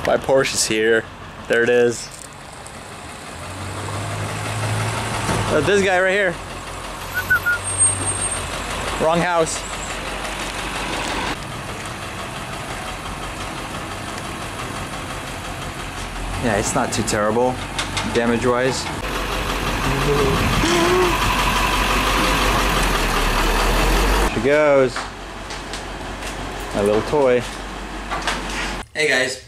My Porsche is here. There it is. This guy right here. Wrong house. Yeah, it's not too terrible, damage-wise. She goes. My little toy. Hey guys,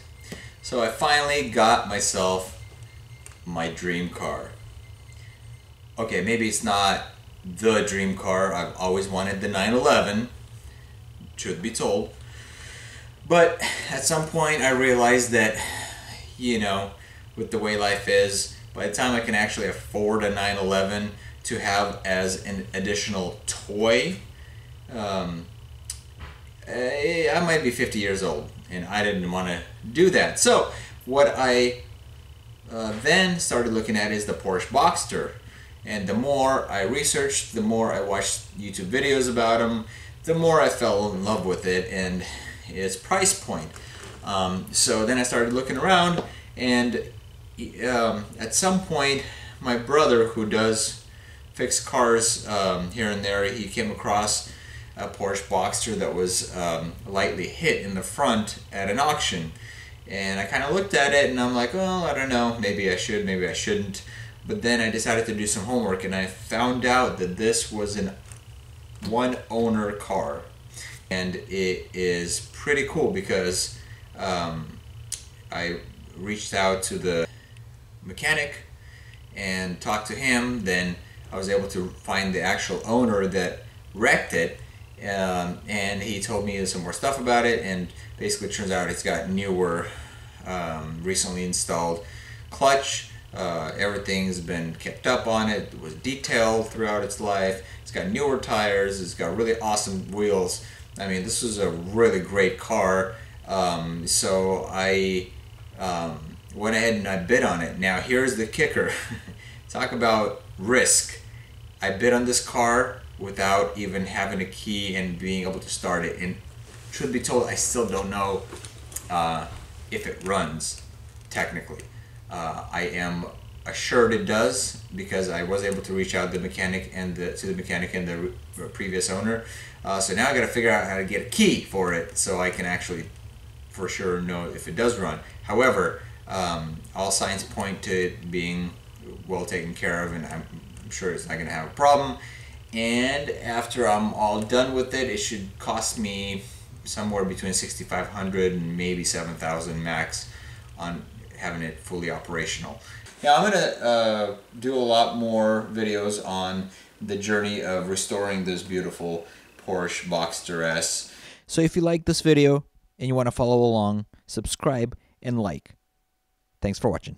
so I finally got myself my dream car. Okay, maybe it's not the dream car. I've always wanted the 911, truth be told. But at some point I realized that, you know, with the way life is, by the time I can actually afford a 911 to have as an additional toy, I might be 50 years old, and I didn't want to do that. So what I then started looking at is the Porsche Boxster. And the more I researched, the more I watched YouTube videos about them, the more I fell in love with it and its price point. So then I started looking around, and at some point my brother, who does fix cars here and there, he came across a Porsche Boxster that was lightly hit in the front at an auction. And I kind of looked at it and I'm like, well, I don't know, maybe I should, maybe I shouldn't. But then I decided to do some homework, and I found out that this was an one-owner car. And it is pretty cool because I reached out to the mechanic and talked to him. Then I was able to find the actual owner that wrecked it, and he told me some more stuff about it. And basically it turns out it's got newer, recently installed clutch. Everything's been kept up on it. It was detailed throughout its life. It's got newer tires. It's got really awesome wheels. I mean, this was a really great car. So I went ahead and I bid on it. Now here's the kicker. Talk about risk. I bid on this car without even having a key and being able to start it. And truth be told, I still don't know if it runs technically. I am assured it does because I was able to reach out to the mechanic and the previous owner. So now I got to figure out how to get a key for it so I can actually for sure know if it does run. However, all signs point to it being well taken care of, and I'm sure it's not going to have a problem. And after I'm all done with it, it should cost me somewhere between $6,500 and maybe $7,000 max on having it fully operational. Now I'm going to do a lot more videos on the journey of restoring this beautiful Porsche Boxster S. So if you like this video and you want to follow along, subscribe and like. Thanks for watching.